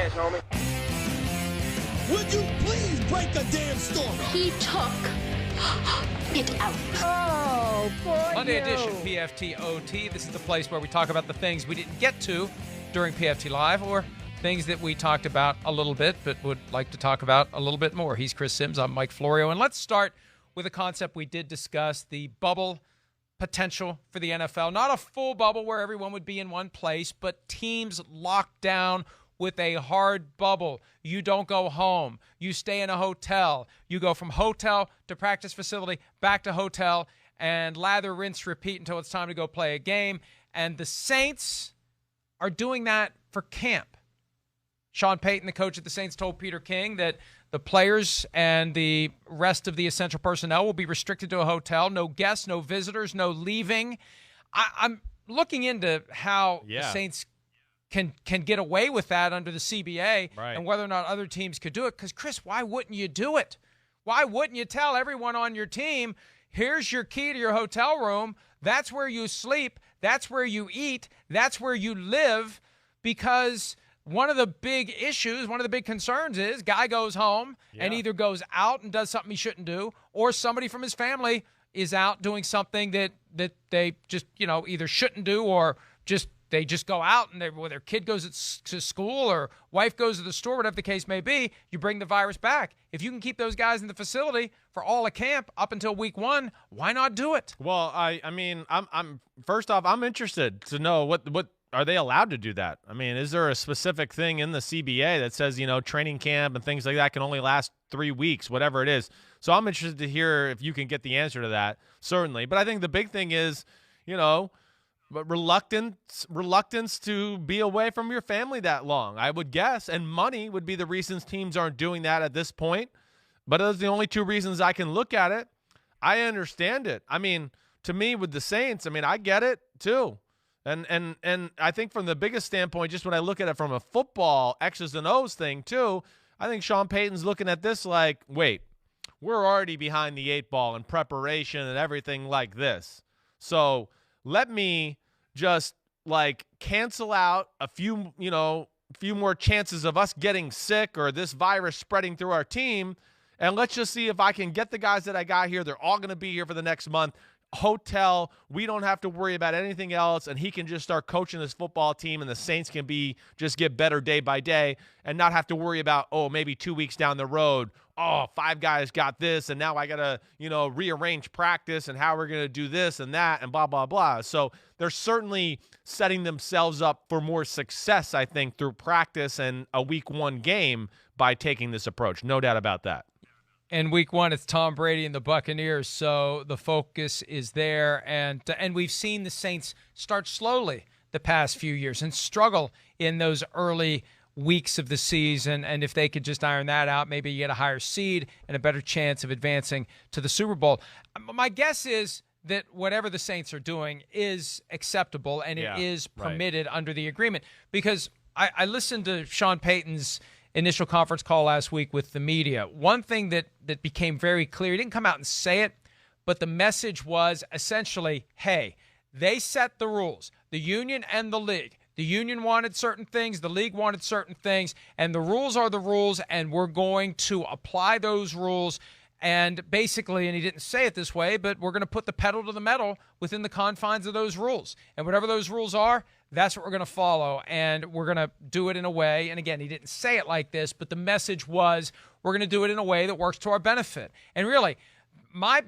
cash, homie. Would you please break the damn story? He took it out. Oh, boy. Monday edition PFT OT. This is the place where we talk about the things we didn't get to during PFT Live or things that we talked about a little bit but would like to talk about a little bit more. He's Chris Simms. I'm Mike Florio. And let's start with a concept we did discuss, the bubble potential for the NFL. Not a full bubble where everyone would be in one place, but teams locked down with a hard bubble. You don't go home. You stay in a hotel. You go from hotel to practice facility, back to hotel, and lather, rinse, repeat until it's time to go play a game. And the Saints are doing that for camp. Sean Payton, the coach of the Saints, told Peter King that the players and the rest of the essential personnel will be restricted to a hotel. No guests, no visitors, no leaving. I'm looking into how the Saints can get away with that under the CBA and whether or not other teams could do it. Because, Chris, why wouldn't you do it? Why wouldn't you tell everyone on your team, here's your key to your hotel room. That's where you sleep. That's where you eat. That's where you live. Because one of the big issues, one of the big concerns is guy goes home and either goes out and does something he shouldn't do, or somebody from his family is out doing something that they just, either shouldn't do or they just go out and their kid goes to school or wife goes to the store, whatever the case may be, you bring the virus back. If you can keep those guys in the facility for all of camp up until week 1, why not do it? Well, I mean, I'm first off, I'm interested to know what are they allowed to do that? I mean, is there a specific thing in the CBA that says, training camp and things like that can only last 3 weeks, whatever it is? So I'm interested to hear if you can get the answer to that, certainly. But I think the big thing is, but reluctance to be away from your family that long, I would guess. And money would be the reasons teams aren't doing that at this point. But those are the only two reasons I can look at it. I understand it. I mean, to me, with the Saints, I get it too. And I think from the biggest standpoint, just when I look at it from a football X's and O's thing too, I think Sean Payton's looking at this like, wait, we're already behind the 8 ball in preparation and everything like this. So let me just cancel out a few more chances of us getting sick or this virus spreading through our team. And let's just see if I can get the guys that I got here. They're all going to be here for the next month. Hotel, we don't have to worry about anything else, and he can just start coaching this football team, and the Saints can just get better day by day and not have to worry about, maybe 2 weeks down the road, 5 guys got this, and now I got to, rearrange practice and how we're going to do this and that and blah, blah, blah. So they're certainly setting themselves up for more success, I think, through practice and a week 1 game by taking this approach. No doubt about that. And week 1, it's Tom Brady and the Buccaneers, so the focus is there. And we've seen the Saints start slowly the past few years and struggle in those early weeks of the season. And if they could just iron that out, maybe you get a higher seed and a better chance of advancing to the Super Bowl. My guess is that whatever the Saints are doing is acceptable and it is permitted under the agreement. Because I listened to Sean Payton's initial conference call last week with the media. One thing that became very clear, he didn't come out and say it, but the message was essentially, hey, they set the rules, the union and the league. The union wanted certain things, the league wanted certain things, and the rules are the rules, and we're going to apply those rules. And basically, and he didn't say it this way, but we're going to put the pedal to the metal within the confines of those rules. And whatever those rules are, that's what we're going to follow. And we're going to do it in a way, and again, he didn't say it like this, but the message was we're going to do it in a way that works to our benefit. And really, my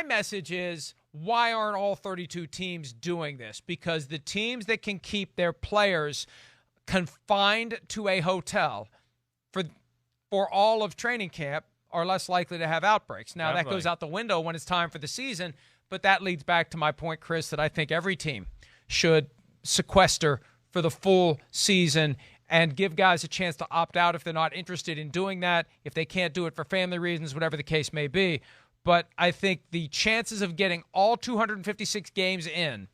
message is, why aren't all 32 teams doing this? Because the teams that can keep their players confined to a hotel for all of training camp are less likely to have outbreaks. Now, that goes out the window when it's time for the season, but that leads back to my point, Chris, that I think every team should sequester for the full season and give guys a chance to opt out if they're not interested in doing that, if they can't do it for family reasons, whatever the case may be. But I think the chances of getting all 256 games in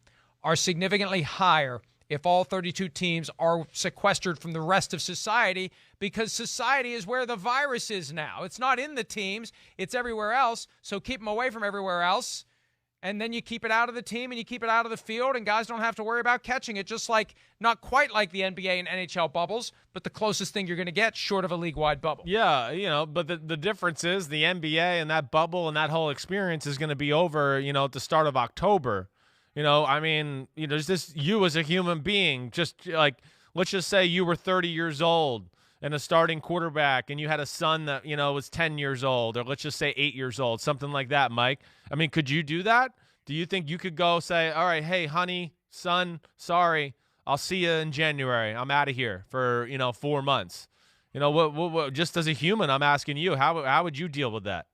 are significantly higher if all 32 teams are sequestered from the rest of society, because society is where the virus is now. It's not in the teams. It's everywhere else. So keep them away from everywhere else. And then you keep it out of the team and you keep it out of the field, and guys don't have to worry about catching it, just like not quite like the NBA and NHL bubbles, but the closest thing you're going to get short of a league-wide bubble. Yeah, but the difference is the NBA and that bubble and that whole experience is going to be over, at the start of October. It's just you as a human being, just like, let's just say you were 30 years old and a starting quarterback, and you had a son that, was 10 years old, or let's just say 8 years old, something like that, Mike. Could you do that? Do you think you could go say, all right, hey, honey, son, sorry, I'll see you in January. I'm out of here for, 4 months. What, just as a human, I'm asking you, how would you deal with that?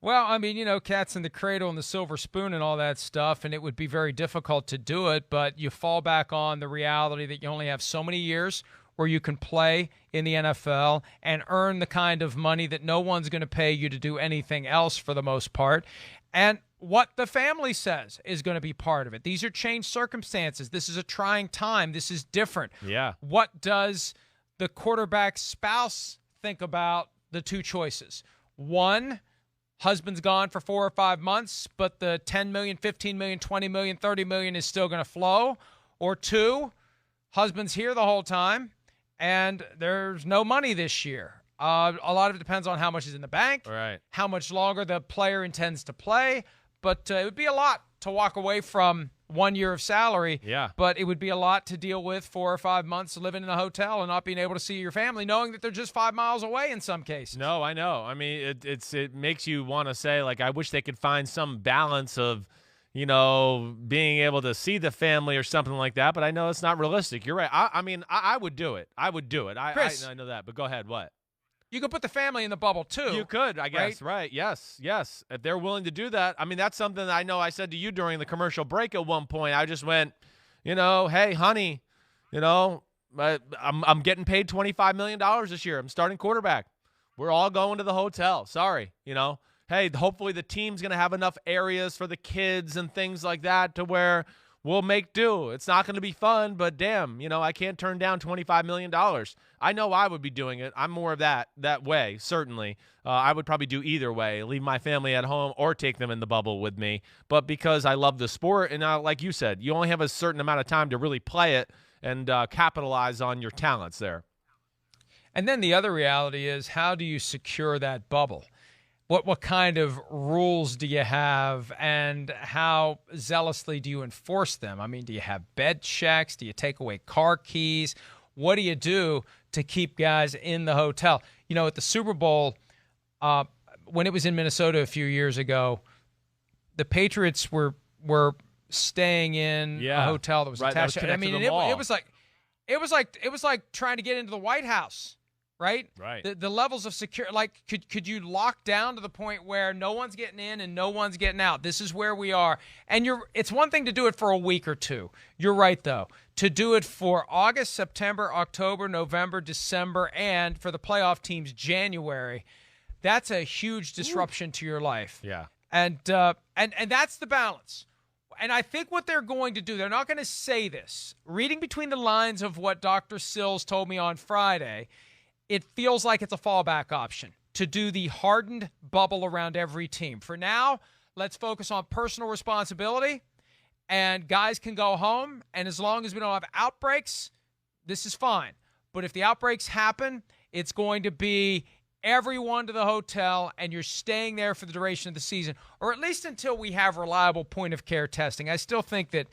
Well, cats in the cradle and the silver spoon and all that stuff, and it would be very difficult to do it, but you fall back on the reality that you only have so many years where you can play in the NFL and earn the kind of money that no one's going to pay you to do anything else for the most part. And what the family says is going to be part of it. These are changed circumstances. This is a trying time. This is different. Yeah. What does the quarterback's spouse think about the two choices? One, husband's gone for 4 or 5 months, but the $10 million, $15 million, $20 million, $30 million is still going to flow. Or two, husband's here the whole time, and there's no money this year. A lot of it depends on how much is in the bank, right, how much longer the player intends to play. But it would be a lot to walk away from 1 year of salary. Yeah. But it would be a lot to deal with 4 or 5 months living in a hotel and not being able to see your family, knowing that they're just 5 miles away in some cases. No, I know. It makes you want to say, like, I wish they could find some balance of, being able to see the family or something like that. But I know it's not realistic. You're right. I would do it. I would do it. Chris, I know that. But go ahead. What? You could put the family in the bubble, too. You could, I guess. Right. Yes. If they're willing to do that. That's something that I know I said to you during the commercial break at one point. I just went, hey, honey, I'm getting paid $25 million this year. I'm starting quarterback. We're all going to the hotel. Sorry, Hey, hopefully the team's going to have enough areas for the kids and things like that to where we'll make do. It's not going to be fun, but damn, I can't turn down $25 million. I know I would be doing it. I'm more of that way, certainly. I would probably do either way, leave my family at home or take them in the bubble with me. But because I love the sport, and like you said, you only have a certain amount of time to really play it and capitalize on your talents there. And then the other reality is, how do you secure that bubble? What kind of rules do you have, and how zealously do you enforce them? Do you have bed checks? Do you take away car keys? What do you do to keep guys in the hotel? At the Super Bowl, when it was in Minnesota a few years ago, the Patriots were staying in a hotel that was attached. That was it was like trying to get into the White House. Right? The levels of security, like, could you lock down to the point where no one's getting in and no one's getting out? This is where we are. And it's one thing to do it for a week or two. You're right, though. To do it for August, September, October, November, December, and for the playoff teams, January, that's a huge disruption to your life. Yeah. And that's the balance. And I think what they're going to do, they're not going to say this. Reading between the lines of what Dr. Sills told me on Friday, it feels like it's a fallback option to do the hardened bubble around every team. For now, let's focus on personal responsibility, and guys can go home, and as long as we don't have outbreaks, this is fine. But if the outbreaks happen, it's going to be everyone to the hotel, and you're staying there for the duration of the season, or at least until we have reliable point-of-care testing. I still think that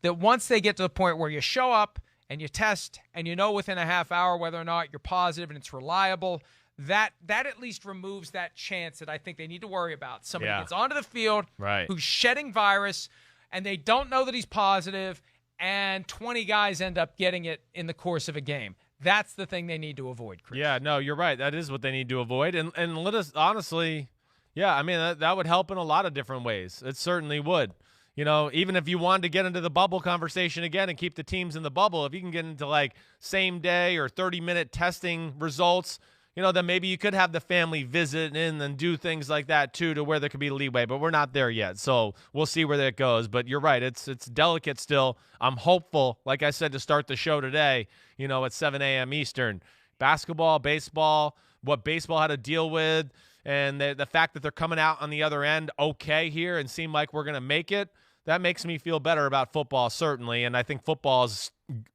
once they get to the point where you show up, and you test, and you know within a half hour whether or not you're positive and it's reliable, that at least removes that chance that I think they need to worry about. Somebody gets onto the field who's shedding virus, and they don't know that he's positive, and 20 guys end up getting it in the course of a game. That's the thing they need to avoid, Chris. Yeah, no, you're right. That is what they need to avoid. And let us, honestly, that would help in a lot of different ways. It certainly would. Even if you wanted to get into the bubble conversation again and keep the teams in the bubble, if you can get into like same day or 30-minute testing results, then maybe you could have the family visit in and do things like that too, to where there could be leeway, but we're not there yet. So we'll see where that goes. But you're right. It's delicate still. I'm hopeful, like I said, to start the show today, at 7 a.m. Eastern. Basketball, baseball, what baseball had to deal with and the fact that they're coming out on the other end okay here and seem like we're going to make it, that makes me feel better about football, certainly. And I think football's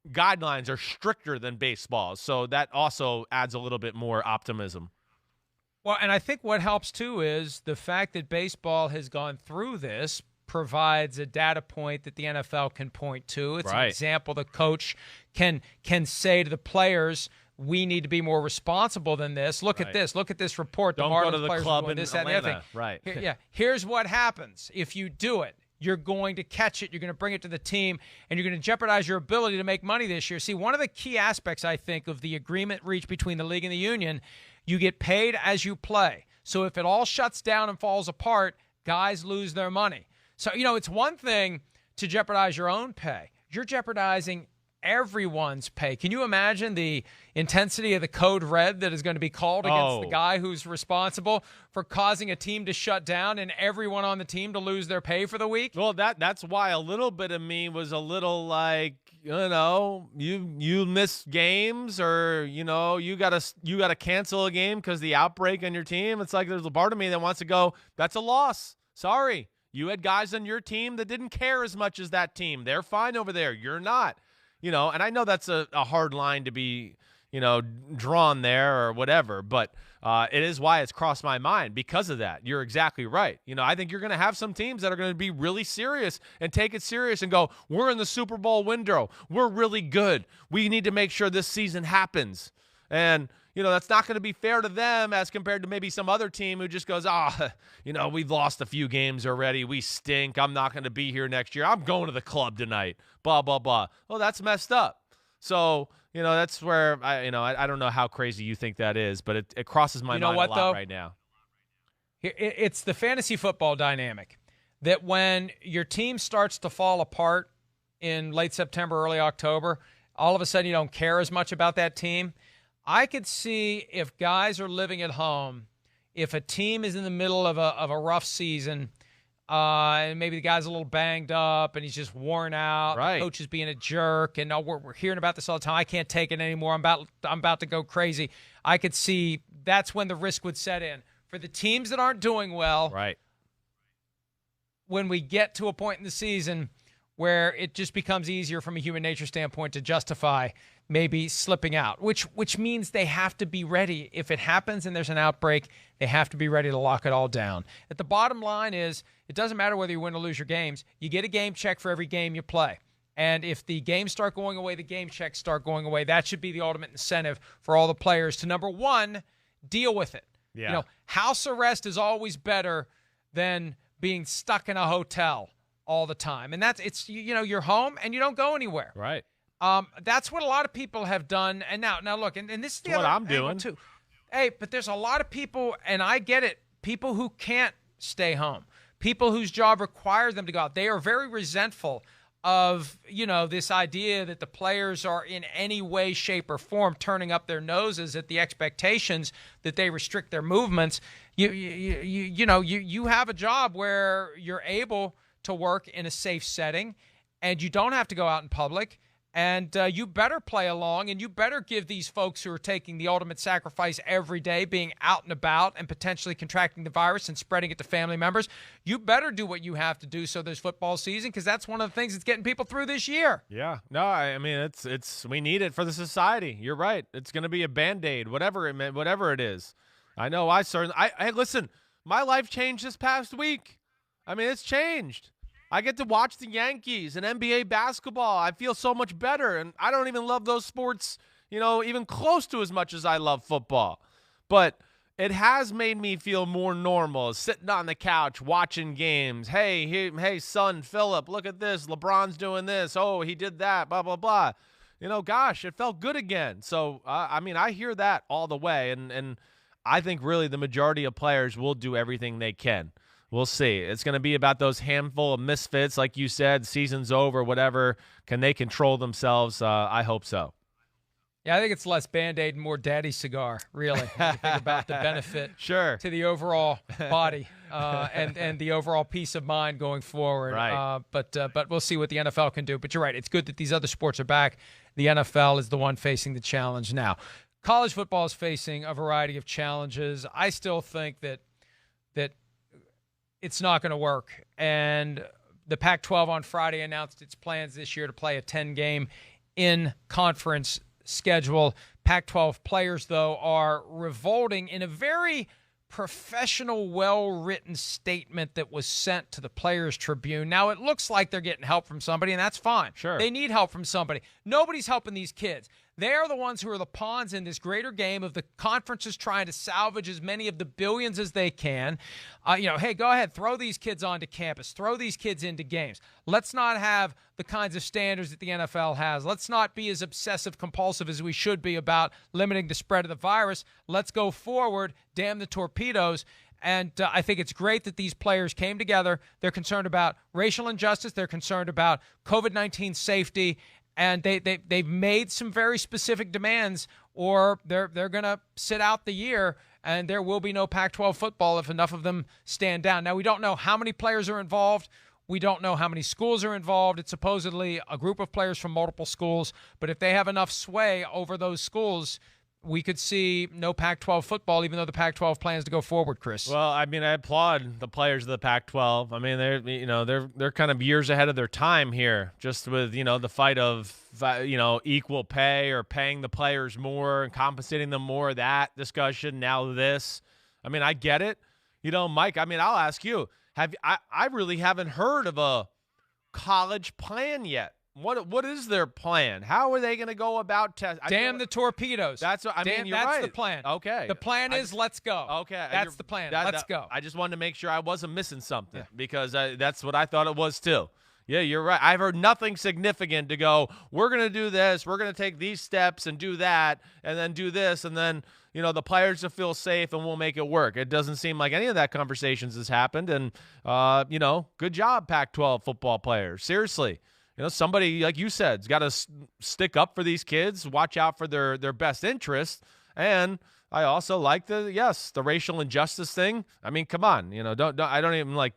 guidelines are stricter than baseball, so that also adds a little bit more optimism. Well, and I think what helps, too, is the fact that baseball has gone through this provides a data point that the NFL can point to. It's an example the coach can say to the players, we need to be more responsible than this. Look at this. Look at this report. Don't go to the club in this, Atlanta. that, and the other thing. Right. Here's what happens if you do it. You're going to catch it. You're going to bring it to the team, and you're going to jeopardize your ability to make money this year. See, one of the key aspects, I think, of the agreement reached between the league and the union, you get paid as you play. So if it all shuts down and falls apart, guys lose their money. So, it's one thing to jeopardize your own pay. You're jeopardizing everyone's pay. Can you imagine the intensity of the code red that is going to be called against the guy who's responsible for causing a team to shut down and everyone on the team to lose their pay for the week? Well, that's why a little bit of me was a little like, you miss games, or you gotta cancel a game because the outbreak on your team. It's like there's a part of me that wants to go, that's a loss. Sorry, you had guys on your team that didn't care as much as that team. They're fine over there. You're not. And I know that's a hard line to be, drawn there or whatever, but it is why it's crossed my mind because of that. You're exactly right. I think you're going to have some teams that are going to be really serious and take it serious and go, we're in the Super Bowl window. We're really good. We need to make sure this season happens. And, that's not going to be fair to them as compared to maybe some other team who just goes, we've lost a few games already. We stink. I'm not going to be here next year. I'm going to the club tonight. Blah, blah, blah. Well, that's messed up. So, that's where I don't know how crazy you think that is, but it crosses my mind a lot right now. It's the fantasy football dynamic that when your team starts to fall apart in late September, early October, all of a sudden you don't care as much about that team. I could see if guys are living at home, if a team is in the middle of a rough season, and maybe the guy's a little banged up and he's just worn out. Right. The coach is being a jerk, and we're hearing about this all the time. I can't take it anymore. I'm about to go crazy. I could see that's when the risk would set in for the teams that aren't doing well. Right. When we get to a point in the season where it just becomes easier from a human nature standpoint to justify maybe slipping out, which means they have to be ready. If it happens and there's an outbreak, they have to be ready to lock it all down. At the bottom line is, it doesn't matter whether you win or lose your games. You get a game check for every game you play. And if the games start going away, the game checks start going away. That should be the ultimate incentive for all the players to, number one, deal with it. Yeah. House arrest is always better than being stuck in a hotel all the time. And you're home and you don't go anywhere. Right. That's what a lot of people have done. And now look, and this is the what other I'm doing angle too. Hey, but there's a lot of people, and I get it, people who can't stay home, people whose job requires them to go out. They are very resentful of, this idea that the players are in any way, shape, or form turning up their noses at the expectations that they restrict their movements. You have a job where you're able to work in a safe setting, and you don't have to go out in public. And you better play along, and you better give these folks who are taking the ultimate sacrifice every day, being out and about and potentially contracting the virus and spreading it to family members, you better do what you have to do so there's football season, because that's one of the things that's getting people through this year. Yeah. No, I mean, it's we need it for the society. You're right. It's going to be a Band-Aid, whatever it is. I know I listen, my life changed this past week. I mean, it's changed. I get to watch the Yankees and NBA basketball. I feel so much better, and I don't even love those sports, even close to as much as I love football. But it has made me feel more normal, sitting on the couch watching games. Hey, son, Philip, look at this. LeBron's doing this. Oh, he did that, blah, blah, blah. Gosh, it felt good again. So, I hear that all the way, and I think really the majority of players will do everything they can. We'll see. It's going to be about those handful of misfits, like you said, season's over, whatever. Can they control themselves? I hope so. Yeah, I think it's less Band-Aid and more Daddy Cigar, really, when you think about the benefit sure. to the overall body and the overall peace of mind going forward. Right. But we'll see what the NFL can do. But you're right. It's good that these other sports are back. The NFL is the one facing the challenge now. college football is facing a variety of challenges. I still think that it's not going to work. And the Pac-12 on Friday announced its plans this year to play a 10-game in-conference schedule. Pac-12 players, though, are revolting in a very professional, well-written statement that was sent to the Players Tribune. Now, it looks like they're getting help from somebody, and that's fine. Sure. They need help from somebody. Nobody's helping these kids. They are the ones who are the pawns in this greater game of the conferences trying to salvage as many of the billions as they can. Hey, go ahead, throw these kids onto campus. Throw these kids into games. Let's not have the kinds of standards that the NFL has. Let's not be as obsessive-compulsive as we should be about limiting the spread of the virus. Let's go forward. Damn the torpedoes. And I think it's great that these players came together. They're concerned about racial injustice. They're concerned about COVID-19 safety. And they've made some very specific demands, or they're going to sit out the year, and there will be no Pac-12 football if enough of them stand down. Now, we don't know how many players are involved. We don't know how many schools are involved. It's supposedly a group of players from multiple schools. But if they have enough sway over those schools, we could see no Pac-12 football, even though the Pac-12 plans to go forward, Chris. Well, I mean, I applaud the players of the Pac-12. I mean, they're kind of years ahead of their time here, just with the fight of equal pay or paying the players more and compensating them more. That discussion, now this. I mean, I get it. Mike. I mean, I'll ask you. I really haven't heard of a college plan yet. What is their plan? How are they going to go about test? Damn the torpedoes. That's what I mean. You're that's right. the plan. Okay. The plan is let's go. Okay. That's the plan. Let's go. I just wanted to make sure I wasn't missing something because that's what I thought it was too. Yeah, you're right. I've heard nothing significant to go, we're going to do this, we're going to take these steps and do that, and then do this, and then, the players will feel safe and we'll make it work. It doesn't seem like any of that conversations has happened. And, good job, Pac-12 football players. Seriously. Somebody, like you said, has got to stick up for these kids, watch out for their best interests. And I also like the racial injustice thing. I mean, come on, I don't even like.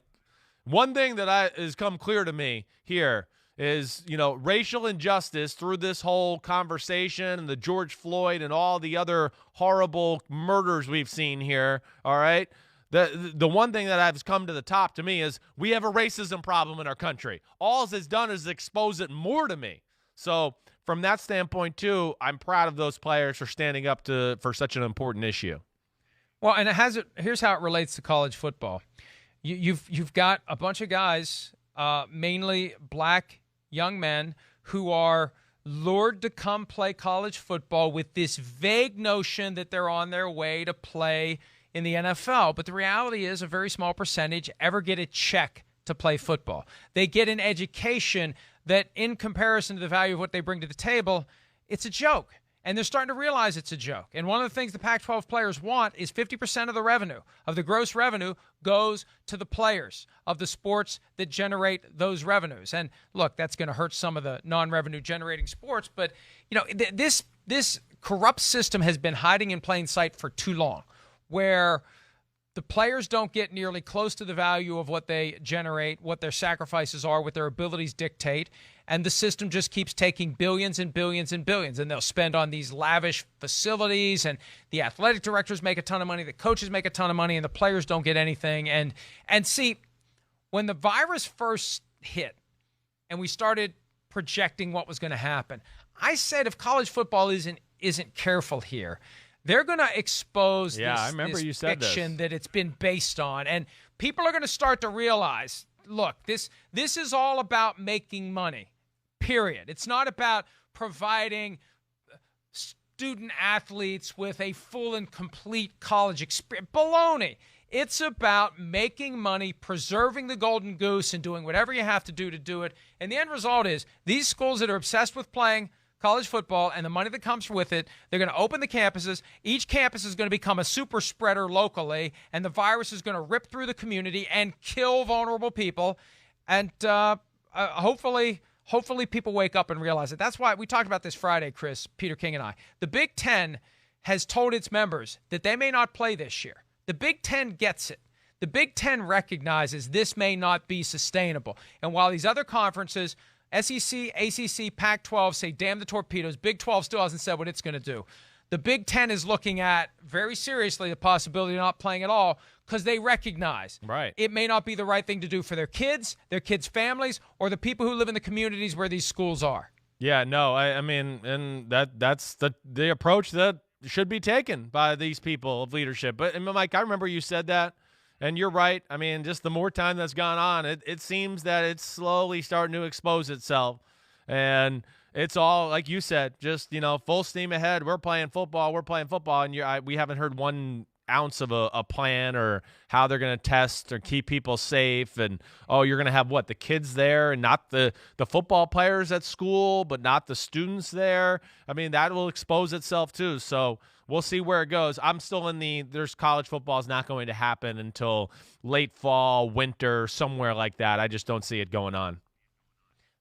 One thing that has come clear to me here is, racial injustice through this whole conversation and the George Floyd and all the other horrible murders we've seen here. All right. The one thing that has come to the top to me is we have a racism problem in our country. All it's done is expose it more to me. So from that standpoint, too, I'm proud of those players for standing up for such an important issue. Well, and here's how it relates to college football. You've got a bunch of guys, mainly black young men, who are lured to come play college football with this vague notion that they're on their way to play in the NFL. But the reality is a very small percentage ever get a check to play football. They get an education that, in comparison to the value of what they bring to the table, it's a joke. And they're starting to realize it's a joke. And one of the things the Pac-12 players want is 50% of the revenue, of the gross revenue, goes to the players of the sports that generate those revenues. And look, that's going to hurt some of the non-revenue generating sports. But, this corrupt system has been hiding in plain sight for too long, where the players don't get nearly close to the value of what they generate, what their sacrifices are, what their abilities dictate, and the system just keeps taking billions and billions and billions, and they'll spend on these lavish facilities, and the athletic directors make a ton of money, the coaches make a ton of money, and the players don't get anything. And see, when the virus first hit and we started projecting what was going to happen, I said if college football isn't careful here, they're going to expose this fiction that it's been based on. And people are going to start to realize, look, this is all about making money, period. It's not about providing student athletes with a full and complete college experience. Baloney. It's about making money, preserving the golden goose, and doing whatever you have to do it. And the end result is these schools that are obsessed with playing college football and the money that comes with it, they're going to open the campuses. Each campus is going to become a super spreader locally, and the virus is going to rip through the community and kill vulnerable people. And hopefully people wake up and realize it. That's why we talked about this Friday, Chris, Peter King and I. The Big Ten has told its members that they may not play this year. The Big Ten gets it. The Big Ten recognizes this may not be sustainable. And while these other conferences, SEC, ACC, Pac-12 say, damn the torpedoes, Big 12 still hasn't said what it's going to do. The Big Ten is looking at very seriously the possibility of not playing at all because they recognize it may not be the right thing to do for their kids' families, or the people who live in the communities where these schools are. Yeah, no, I mean, and that's the approach that should be taken by these people of leadership. But, Mike, I remember you said that, and you're right. I mean, just the more time that's gone on, it seems that it's slowly starting to expose itself. And it's all, like you said, just, full steam ahead. We're playing football, and we haven't heard one ounce of a plan or how they're going to test or keep people safe. And, you're going to have, the kids there and not the football players at school, but not the students there. I mean, that will expose itself too. So we'll see where it goes. I'm still there's college football is not going to happen until late fall, winter, somewhere like that. I just don't see it going on.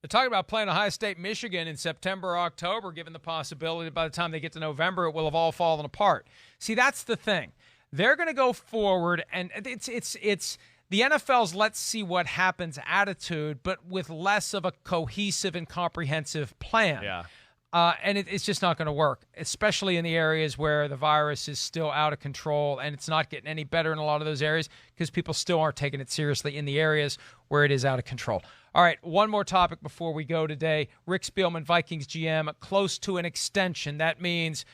They're talking about playing Ohio State, Michigan in September or October, given the possibility by the time they get to November, it will have all fallen apart. See, that's the thing. They're going to go forward, and it's the NFL's let's see what happens attitude, but with less of a cohesive and comprehensive plan. Yeah. And it's just not going to work, especially in the areas where the virus is still out of control, and it's not getting any better in a lot of those areas because people still aren't taking it seriously in the areas where it is out of control. All right, one more topic before we go today. Rick Spielman, Vikings GM, close to an extension. That means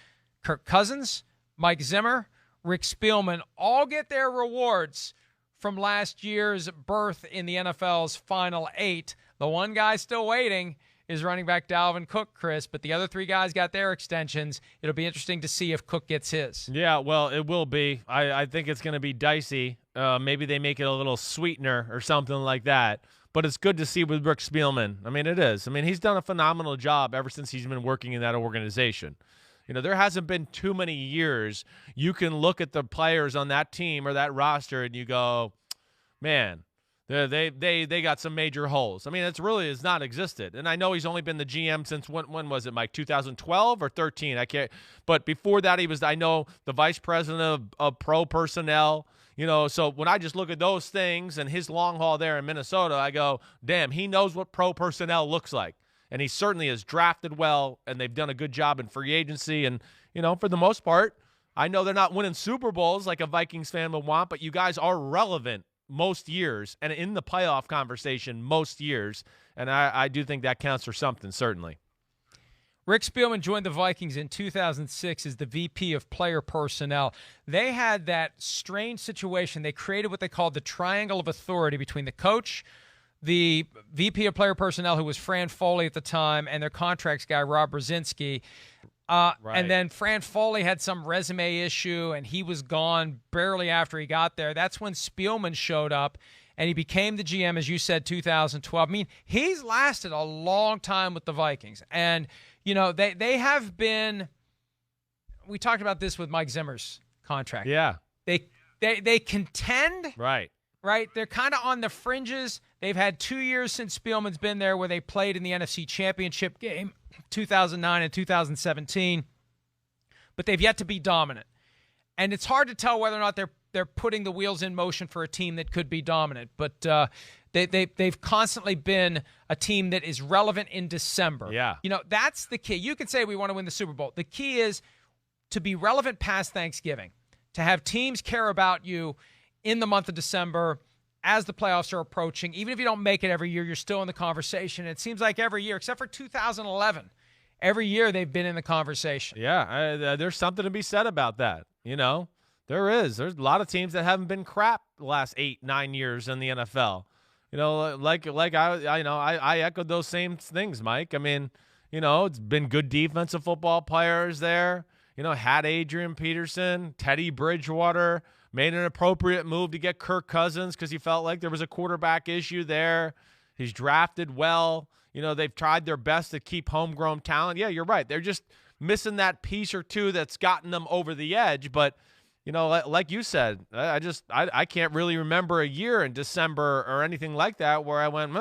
Kirk Cousins, Mike Zimmer, Rick Spielman all get their rewards from last year's berth in the NFL's Final 8. The one guy still waiting is running back Dalvin Cook, Chris, but the other three guys got their extensions. It'll be interesting to see if Cook gets his. Yeah, well, it will be. I think it's going to be dicey. Maybe they make it a little sweetener or something like that. But it's good to see with Rick Spielman. I mean, it is. I mean, he's done a phenomenal job ever since he's been working in that organization. There hasn't been too many years you can look at the players on that team or that roster and you go, man, they got some major holes. I mean, it's really has not existed. And I know he's only been the GM since when was it, Mike? 2012 or 13? I can't. But before that, he was, I know, the vice president of pro personnel. So when I just look at those things and his long haul there in Minnesota, I go, damn, he knows what pro personnel looks like. And he certainly has drafted well, and they've done a good job in free agency. And, for the most part, I know they're not winning Super Bowls like a Vikings fan would want, but you guys are relevant most years and in the playoff conversation most years. And I do think that counts for something, certainly. Rick Spielman joined the Vikings in 2006 as the VP of Player Personnel. They had that strange situation. They created what they called the triangle of authority between the coach, the VP of Player Personnel, who was Fran Foley at the time, and their contracts guy, Rob Brzezinski. And then Fran Foley had some resume issue, and he was gone barely after he got there. That's when Spielman showed up, and he became the GM, as you said, 2012. I mean, he's lasted a long time with the Vikings. And, they have been – we talked about this with Mike Zimmer's contract. Yeah. They contend. Right. Right? They're kind of on the fringes. They've had 2 years since Spielman's been there where they played in the NFC Championship game, 2009 and 2017. But they've yet to be dominant. And it's hard to tell whether or not they're putting the wheels in motion for a team that could be dominant. But they've constantly been a team that is relevant in December. Yeah. That's the key. You could say we want to win the Super Bowl. The key is to be relevant past Thanksgiving, to have teams care about you in the month of December as the playoffs are approaching. Even if you don't make it every year, you're still in the conversation. It seems like every year, except for 2011, every year they've been in the conversation. Yeah, there's something to be said about that. There is. There's a lot of teams that haven't been crap the last 8-9 years in the NFL. I echoed those same things, Mike. I mean, it's been good defensive football players there. Had Adrian Peterson, Teddy Bridgewater, made an appropriate move to get Kirk Cousins because he felt like there was a quarterback issue there. He's drafted well. They've tried their best to keep homegrown talent. Yeah, you're right. They're just missing that piece or two that's gotten them over the edge. But, like you said, I can't really remember a year in December or anything like that where I went,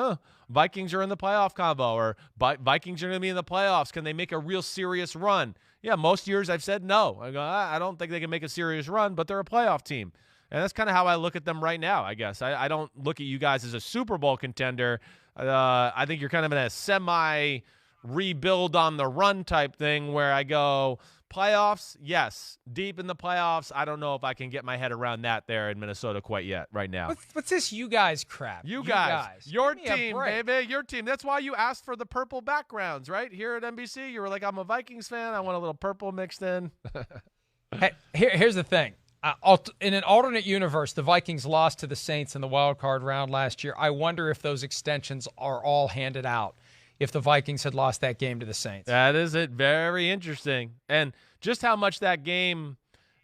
Vikings are in the playoff combo, or Vikings are going to be in the playoffs. Can they make a real serious run? Yeah, most years I've said no. I go, I don't think they can make a serious run, but they're a playoff team. And that's kind of how I look at them right now, I guess. I don't look at you guys as a Super Bowl contender. I think you're kind of in a semi-rebuild on the run type thing where I go, Playoffs, yes. Deep in the playoffs, I don't know if I can get my head around that there in Minnesota quite yet right now. What's this you guys crap? You guys. Your team, baby. Your team. That's why you asked for the purple backgrounds, right? Here at NBC, you were like, I'm a Vikings fan. I want a little purple mixed in. Hey, here's the thing. In an alternate universe, the Vikings lost to the Saints in the wild card round last year. I wonder if those extensions are all handed out if the Vikings had lost that game to the Saints. That is it. Very interesting. And just how much that game,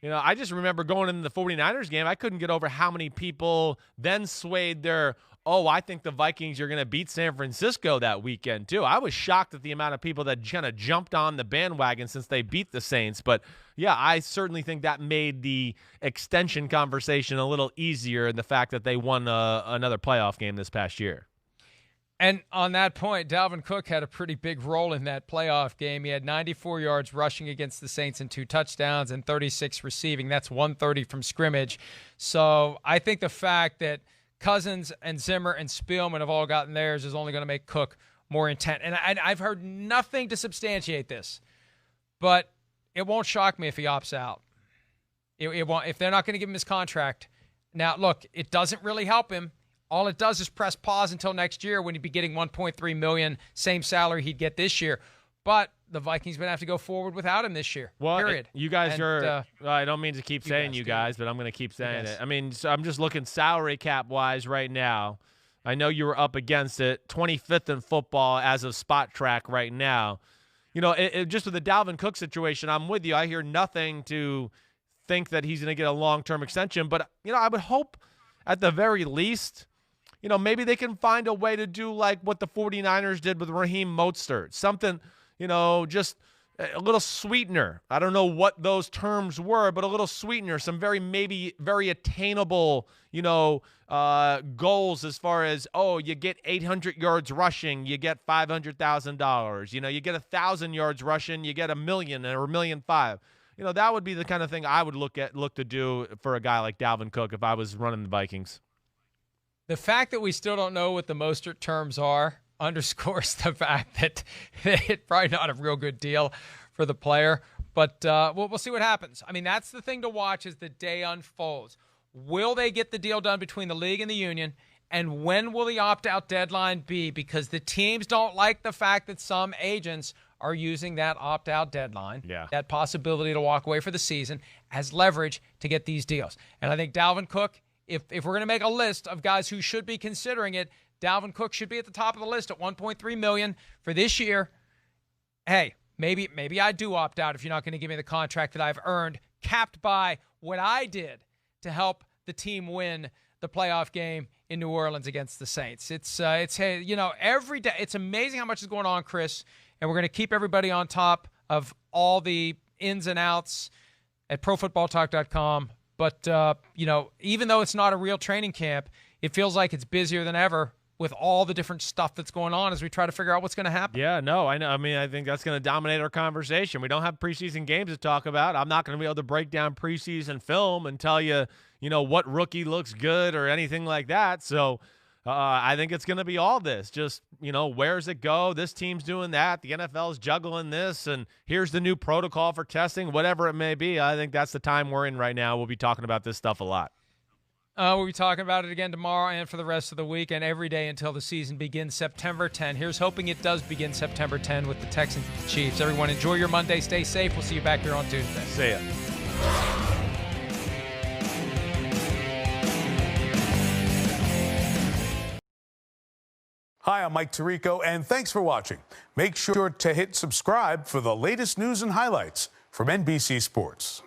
I just remember going into the 49ers game, I couldn't get over how many people then swayed their, I think the Vikings are going to beat San Francisco that weekend too. I was shocked at the amount of people that kind of jumped on the bandwagon since they beat the Saints. But yeah, I certainly think that made the extension conversation a little easier in the fact that they won another playoff game this past year. And on that point, Dalvin Cook had a pretty big role in that playoff game. He had 94 yards rushing against the Saints and 2 touchdowns and 36 receiving. That's 130 from scrimmage. So I think the fact that Cousins and Zimmer and Spielman have all gotten theirs is only going to make Cook more intent. And I've heard nothing to substantiate this, but it won't shock me if he opts out. It won't, if they're not going to give him his contract. Now, look, it doesn't really help him. All it does is press pause until next year when he'd be getting $1.3 million, same salary he'd get this year. But the Vikings going to have to go forward without him this year, period. You guys I don't mean to keep saying you guys, but I'm going to keep saying it. I mean, so I'm just looking salary cap-wise right now. I know you were up against it, 25th in football as of Spot Track right now. Just with the Dalvin Cook situation, I'm with you. I hear nothing to think that he's going to get a long-term extension. But, I would hope at the very least – maybe they can find a way to do like what the 49ers did with Raheem Mostert. Something, just a little sweetener. I don't know what those terms were, but a little sweetener, some very attainable, goals as far as, you get 800 yards rushing, you get $500,000. You get 1,000 yards rushing, you get $1 million or $1.5 million. That would be the kind of thing I would look to do for a guy like Dalvin Cook if I was running the Vikings. The fact that we still don't know what the Mostert terms are underscores the fact that it's probably not a real good deal for the player. But we'll see what happens. I mean, that's the thing to watch as the day unfolds. Will they get the deal done between the league and the union? And when will the opt-out deadline be? Because the teams don't like the fact that some agents are using that opt-out deadline, that possibility to walk away for the season, as leverage to get these deals. And I think Dalvin Cook, if we're going to make a list of guys who should be considering it, Dalvin Cook should be at the top of the list at $1.3 million for this year. Hey, maybe I do opt out if you're not going to give me the contract that I've earned, capped by what I did to help the team win the playoff game in New Orleans against the Saints. It's every day. It's amazing how much is going on, Chris, and we're going to keep everybody on top of all the ins and outs at ProFootballTalk.com. But, even though it's not a real training camp, it feels like it's busier than ever with all the different stuff that's going on as we try to figure out what's going to happen. Yeah, no, I know. I mean, I think that's going to dominate our conversation. We don't have preseason games to talk about. I'm not going to be able to break down preseason film and tell you, what rookie looks good or anything like that. So I think it's going to be all this. Just, where's it go? This team's doing that. The NFL's juggling this, and here's the new protocol for testing, whatever it may be. I think that's the time we're in right now. We'll be talking about this stuff a lot. We'll be talking about it again tomorrow and for the rest of the week and every day until the season begins September 10. Here's hoping it does begin September 10 with the Texans and the Chiefs. Everyone, enjoy your Monday. Stay safe. We'll see you back here on Tuesday. See ya. Hi, I'm Mike Tirico, and thanks for watching. Make sure to hit subscribe for the latest news and highlights from NBC Sports.